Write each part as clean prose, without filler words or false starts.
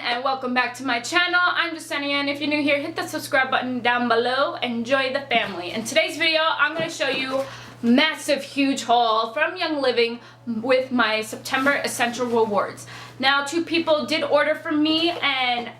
and welcome back to my channel. I'm Justenia, and if you're new here, hit the subscribe button down below and join the family. In today's video, I'm going to show you massive, huge haul from Young Living with my September Essential Rewards. Now, 2 people did order from me, and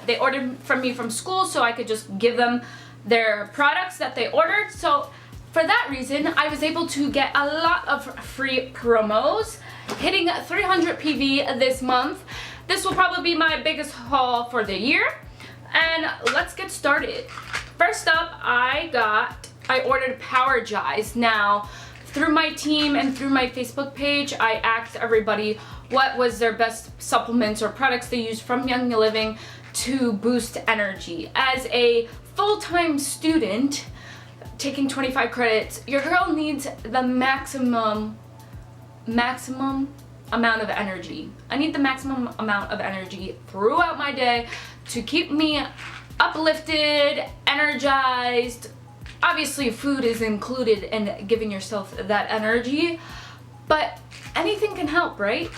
they ordered from me from school so I could just give them their products that they ordered. So for that reason, I was able to get a lot of free promos, hitting 300 PV this month. This will probably be my biggest haul for the year, and let's get started. First up, I ordered Power Jize. Now, through my team and through my Facebook page, I asked everybody what was their best supplements or products they used from Young Living to boost energy. As a full-time student taking 25 credits, your girl needs the maximum amount of energy. I need the maximum amount of energy throughout my day to keep me uplifted, energized. Obviously, food is included in giving yourself that energy, but anything can help, right?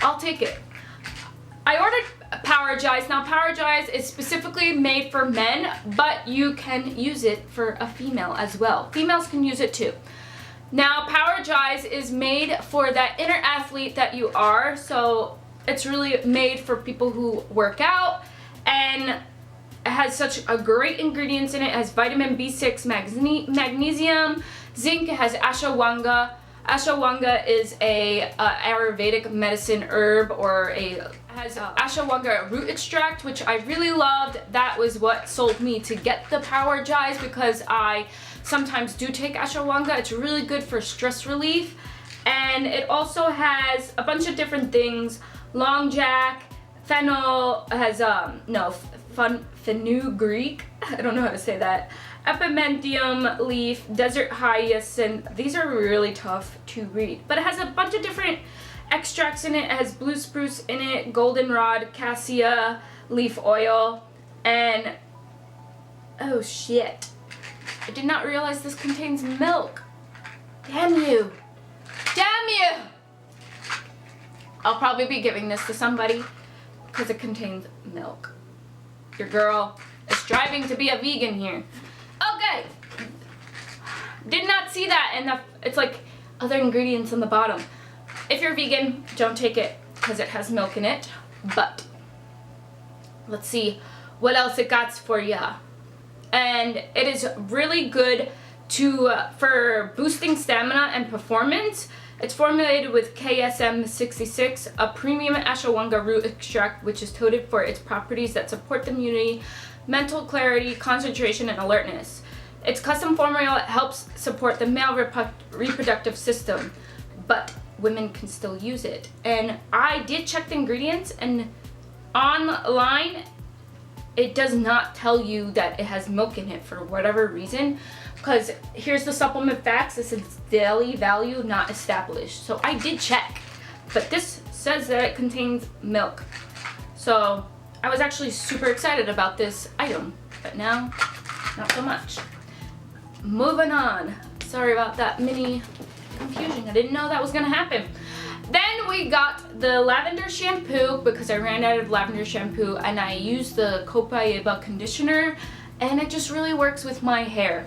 I'll take it. I ordered Power Jize. Now, Power Jize is specifically made for men, but you can use it for a female as well. Females can use it too. Now, Power Jize is made for that inner athlete that you are, so it's really made for people who work out, and it has such a great ingredients in it. It has vitamin B6, magnesium, zinc. It has ashwagandha. Ashwagandha is a Ayurvedic medicine herb, or has ashwagandha root extract, which I really loved. That was what sold me to get the Power Jize, because I sometimes do take ashwagandha. It's really good for stress relief, and it also has a bunch of different things. Long jack, fennel, has fenugreek, I don't know how to say that, epimentium leaf, desert hyacinth. These are really tough to read, but it has a bunch of different extracts in it. It has blue spruce in it, goldenrod, cassia leaf oil, and oh shit, I did not realize this contains milk. Damn you. Damn you! I'll probably be giving this to somebody because it contains milk. Your girl is striving to be a vegan here. Okay. Did not see that, and it's like other ingredients on the bottom. If you're vegan, don't take it because it has milk in it. But let's see what else it got for ya. And it is really good for boosting stamina and performance. It's formulated with KSM66, a premium ashwagandha root extract, which is touted for its properties that support the immunity, mental clarity, concentration, and alertness. Its custom formula helps support the male reproductive system, but women can still use it. And I did check the ingredients, and online it does not tell you that it has milk in it for whatever reason, because here's the supplement facts. This is daily value not established. So I did check, but this says that it contains milk. So I was actually super excited about this item, but now not so much. Moving on. Sorry about that mini confusion. I didn't know that was gonna happen. Then we got the lavender shampoo, because I ran out of lavender shampoo, and I used the Copaiba conditioner, and it just really works with my hair.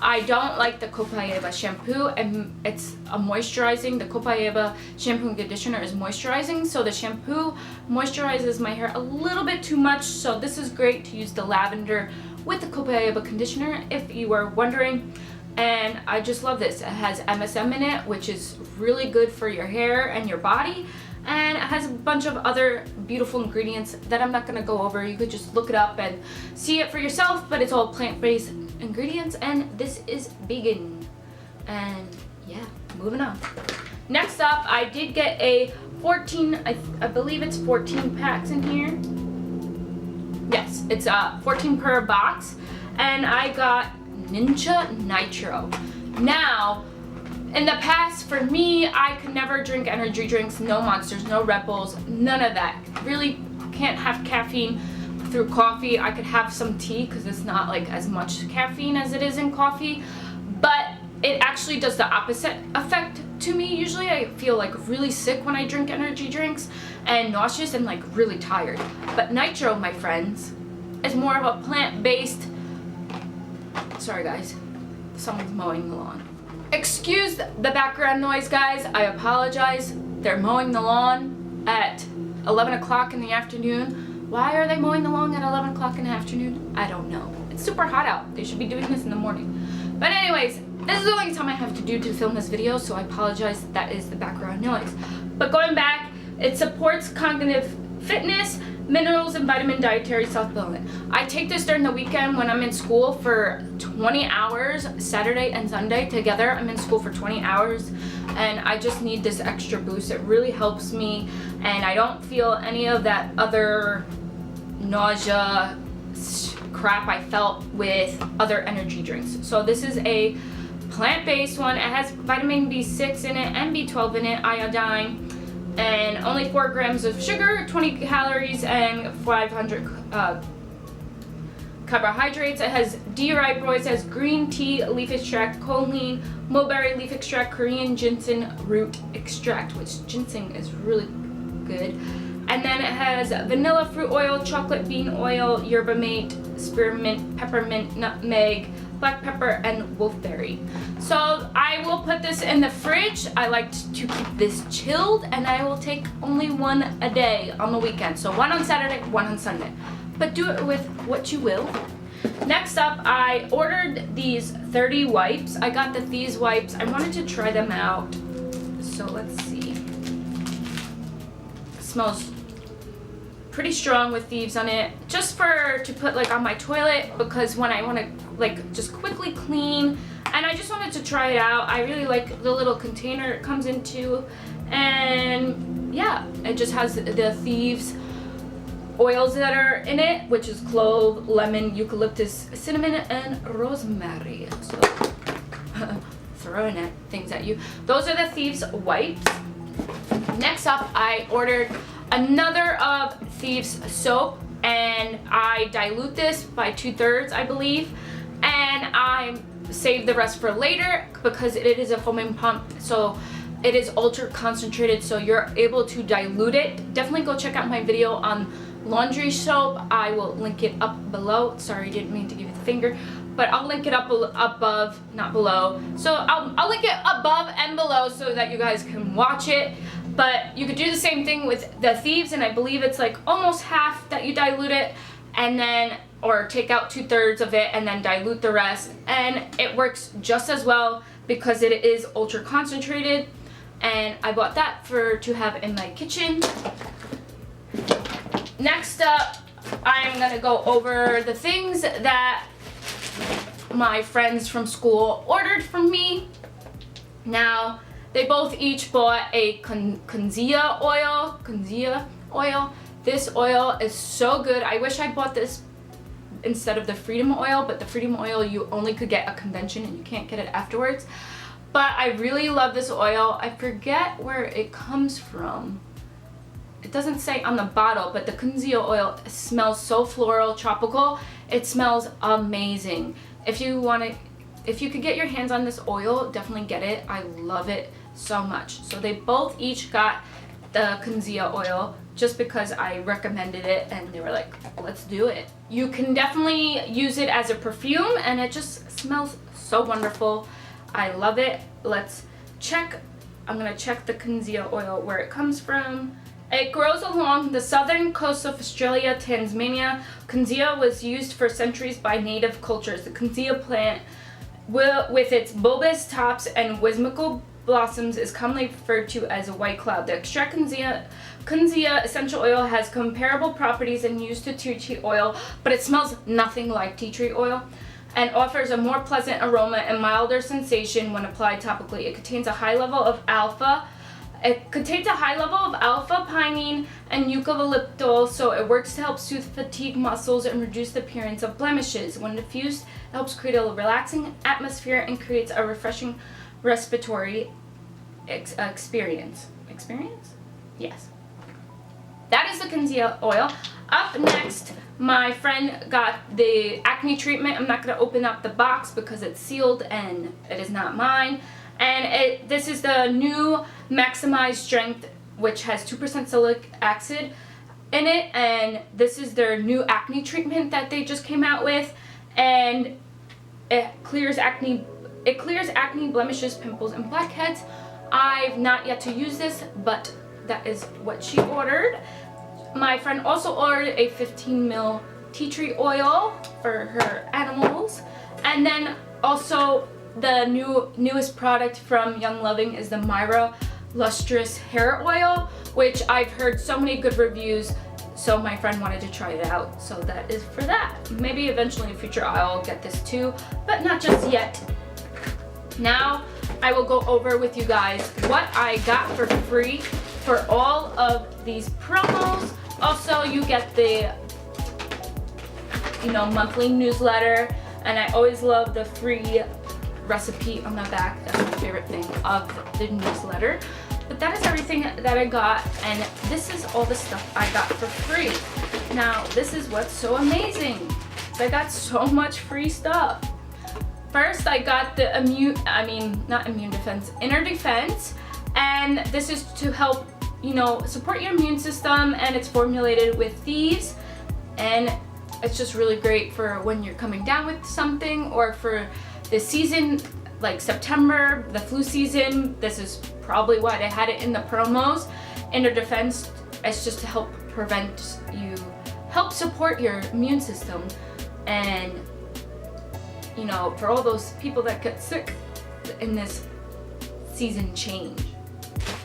I don't like the Copaiba shampoo, and it's a moisturizing. The Copaiba shampoo and conditioner is moisturizing, so the shampoo moisturizes my hair a little bit too much, so this is great to use the lavender with the Copaiba conditioner, if you were wondering. And I just love this. It has MSM in it, which is really good for your hair and your body, and it has a bunch of other beautiful ingredients that I'm not going to go over. You could just look it up and see it for yourself, but it's all plant-based ingredients, and this is vegan. And yeah, moving on. Next up, I did get a 14, I believe it's 14 packs in here. Yes, it's 14 per box, and I got Ninja Nitro. Now, in the past, for me, I could never drink energy drinks, no Monsters, no Red Bulls, none of that. Really can't have caffeine through coffee. I could have some tea because it's not like as much caffeine as it is in coffee, but it actually does the opposite effect to me. Usually I feel like really sick when I drink energy drinks and nauseous and like really tired. But Nitro, my friends, is more of a plant-based. Sorry guys, someone's mowing the lawn. Excuse the background noise, guys. I apologize. They're mowing the lawn at 11 o'clock in the afternoon. Why are they mowing the lawn at 11 o'clock in the afternoon? I don't know. It's super hot out. They should be doing this in the morning. But anyways, this is the only time I have to do to film this video, so I apologize that is the background noise. But going back, it supports cognitive fitness, minerals, and vitamin dietary supplement. I take this during the weekend when I'm in school for 20 hours, Saturday and Sunday together. I'm in school for 20 hours, and I just need this extra boost. It really helps me, and I don't feel any of that other nausea crap I felt with other energy drinks. So this is a plant-based one. It has vitamin B6 in it and B12 in it, iodine, and only 4 grams of sugar, 20 calories, and 500 carbohydrates. It has D-ribose, it has green tea leaf extract, choline, mulberry leaf extract, Korean ginseng root extract, which ginseng is really good. And then it has vanilla fruit oil, chocolate bean oil, yerba mate, spearmint, peppermint, nutmeg, black pepper, and wolfberry. So I will put this in the fridge. I like to keep this chilled, and I will take only one a day on the weekend. So one on Saturday, one on Sunday. But do it with what you will. Next up, I ordered these 30 wipes. I got the Thieves wipes. I wanted to try them out. So let's see. It smells pretty strong with Thieves on it, just to put like on my toilet, because when I want to like just quickly clean, and I just wanted to try it out. I really like the little container it comes into, and yeah, it just has the Thieves oils that are in it, which is clove, lemon, eucalyptus, cinnamon, and rosemary. So throwing things at you. Those are the Thieves wipes. Next up, I ordered another of Thieves soap, and I dilute this by 2/3, I believe, and I save the rest for later because it is a foaming pump, so it is ultra concentrated, so you're able to dilute it. Definitely go check out my video on laundry soap. I will link it up below. Sorry, didn't mean to give you the finger, but I'll link it up above, not below. So I'll link it above and below so that you guys can watch it. But you could do the same thing with the Thieves, and I believe it's like almost half that you dilute it, and then, or take out 2/3 of it and then dilute the rest, and it works just as well because it is ultra concentrated. And I bought that to have in my kitchen. Next up, I'm gonna go over the things that my friends from school ordered from me. Now, they both each bought a Kunzia oil. This oil is so good. I wish I bought this instead of the Freedom oil, but the Freedom oil you only could get a convention and you can't get it afterwards. But I really love this oil. I forget where it comes from. It doesn't say on the bottle, but the Kunzia oil smells so floral, tropical. It smells amazing. If you could get your hands on this oil, definitely get it. I love it so much. So they both each got the Kunzia oil just because I recommended it, and they were like, let's do it. You can definitely use it as a perfume, and it just smells so wonderful. I love it. Let's check. I'm gonna check the Kunzia oil, where it comes from. It grows along the southern coast of Australia, Tasmania. Kunzia was used for centuries by native cultures. The Kunzia plant, with its bulbous tops and whimsical blossoms, is commonly referred to as a white cloud. The extract Kunzia essential oil has comparable properties and used to tea tree oil, but it smells nothing like tea tree oil and offers a more pleasant aroma and milder sensation when applied topically. It contains a high level of alpha pinene and eucalyptol, so it works to help soothe fatigue muscles and reduce the appearance of blemishes. When diffused, it helps create a relaxing atmosphere and creates a refreshing respiratory experience. Experience? Yes. That is the Kunzia oil. Up next, my friend got the acne treatment. I'm not going to open up the box because it's sealed and it is not mine. And this is the new Maximize Strength, which has 2% salicylic acid in it. And this is their new acne treatment that they just came out with. And it clears acne, blemishes, pimples, and blackheads. I've not yet to use this, but that is what she ordered. My friend also ordered a 15 ml tea tree oil for her animals. And then also the newest product from Young Living is the Myra Lustrous Hair Oil, which I've heard so many good reviews, so my friend wanted to try it out. So that is for that. Maybe eventually in future I'll get this too, but not just yet. Now I will go over with you guys what I got for free for all of these promos. Also, you get the monthly newsletter, and I always love the free recipe on the back. That's my favorite thing of the newsletter. But that is everything that I got, and this is all the stuff I got for free. Now, this is what's so amazing. I got so much free stuff. First, I got the inner defense, and this is to help, support your immune system, and it's formulated with thieves, and it's just really great for when you're coming down with something, or for the season, like September, the flu season. This is probably why they had it in the promos. Inner defense is just to help help support your immune system, and for all those people that get sick in this season change.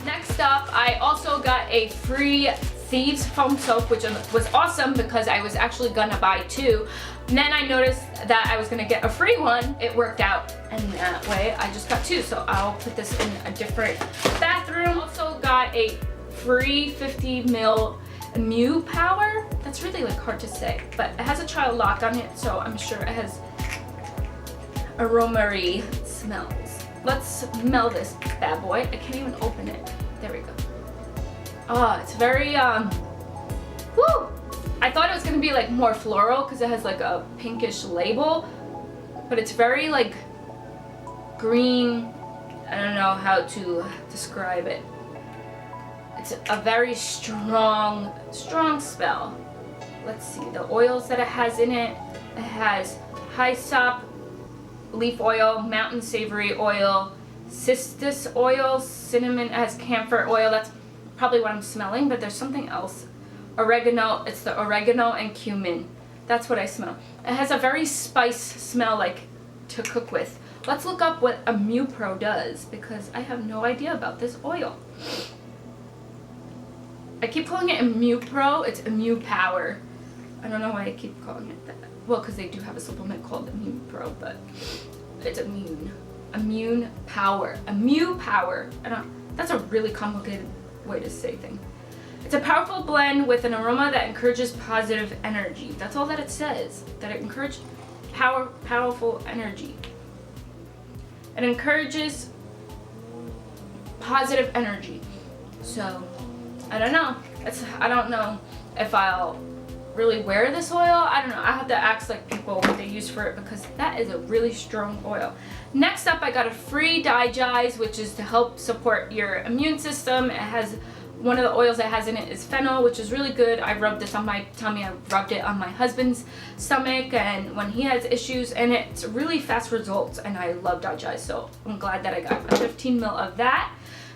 Next up, I also got a free Thieves foam soap, which was awesome because I was actually gonna buy 2. And then I noticed that I was gonna get a free one. It worked out in that way. I just got 2, so I'll put this in a different bathroom. Also got a free 50 ml Mu Power. That's really hard to say, but it has a child lock on it, so I'm sure it has aromery smells. Let's smell this bad boy. I can't even open it. There we go. Oh, it's very, woo! I thought it was gonna be more floral because it has a pinkish label, but it's very green. I don't know how to describe it. It's a very strong smell. Let's see, the oils that it has in it. It has hyssop, leaf oil, mountain savory oil, cistus oil, cinnamon. It has camphor oil. That's probably what I'm smelling, but there's something else. Oregano. It's the oregano and cumin. That's what I smell. It has a very spice smell, to cook with. Let's look up what a Mu Pro does, because I have no idea about this oil. I keep calling it a Mu Pro. It's a Mu Power. I don't know why I keep calling it that. Well, because they do have a supplement called the Mu Pro, but it's Immune Power. A Mu Power. That's a really complicated way to say things. It's a powerful blend with an aroma that encourages positive energy. That's all that it says. That it encourages powerful energy. It encourages positive energy. So, I don't know. I don't know if I'll really wear this oil. I don't know. I have to ask people what they use for it, because that is a really strong oil. Next up, I got a free Digest, which is to help support your immune system. It has one of the oils it has in it is fennel, which is really good. I rubbed this on my tummy. I rubbed it on my husband's stomach, and when he has issues, and it's really fast results, and I love Digest, so I'm glad that I got a 15 ml of that.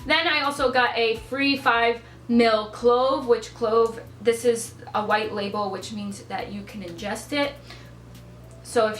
Then I also got a free 5 ml clove, which this is a white label, which means that you can ingest it. So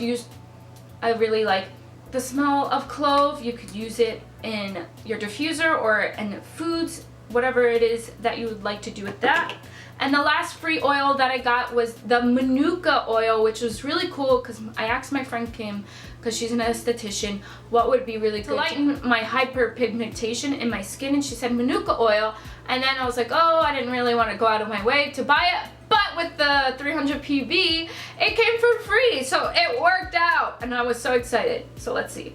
I really like the smell of clove. You could use it in your diffuser or in foods, whatever it is that you would like to do with that. And the last free oil that I got was the Manuka oil, which was really cool because I asked my friend Kim, because she's an esthetician, what would be really good to lighten my hyperpigmentation in my skin, and she said Manuka oil. And then I was like, oh, I didn't really want to go out of my way to buy it, but with the 300 PV, it came for free, so it worked out, and I was so excited. So let's see.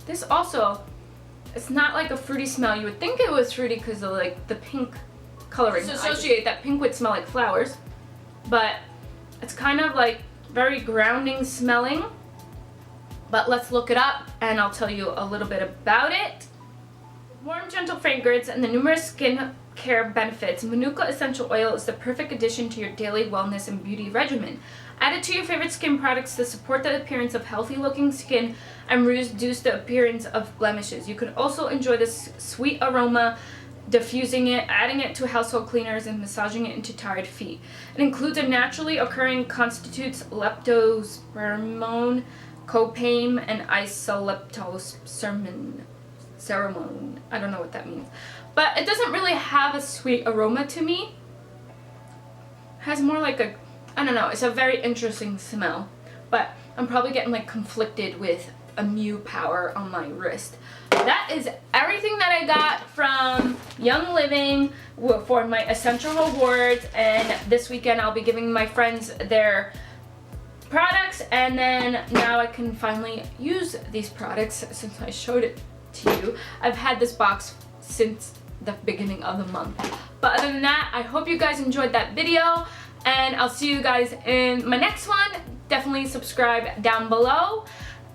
This also, it's not like a fruity smell. You would think it was fruity because of the pink coloring. To associate that pink would smell like flowers, but it's kind of like very grounding smelling. But let's look it up and I'll tell you a little bit about it. Warm, gentle fragrance and the numerous skin care benefits, Manuka essential oil is the perfect addition to your daily wellness and beauty regimen. Add it to your favorite skin products to support the appearance of healthy looking skin and reduce the appearance of blemishes. You can also enjoy this sweet aroma, diffusing it, adding it to household cleaners, and massaging it into tired feet. It includes a naturally occurring constitutes leptospermone, copain, and isoleptocermone. I don't know what that means. But it doesn't really have a sweet aroma to me. It has more like a, I don't know, it's a very interesting smell. But I'm probably getting like conflicted with a Mew Power on my wrist. That is everything that I got from Young Living for my Essential Rewards. And this weekend I'll be giving my friends their products. And then now I can finally use these products since I showed it to you. I've had this box since the beginning of the month. But other than that, I hope you guys enjoyed that video and I'll see you guys in my next one. Definitely subscribe down below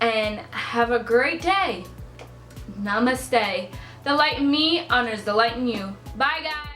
and have a great day. Namaste. The light in me honors the light in you. Bye guys.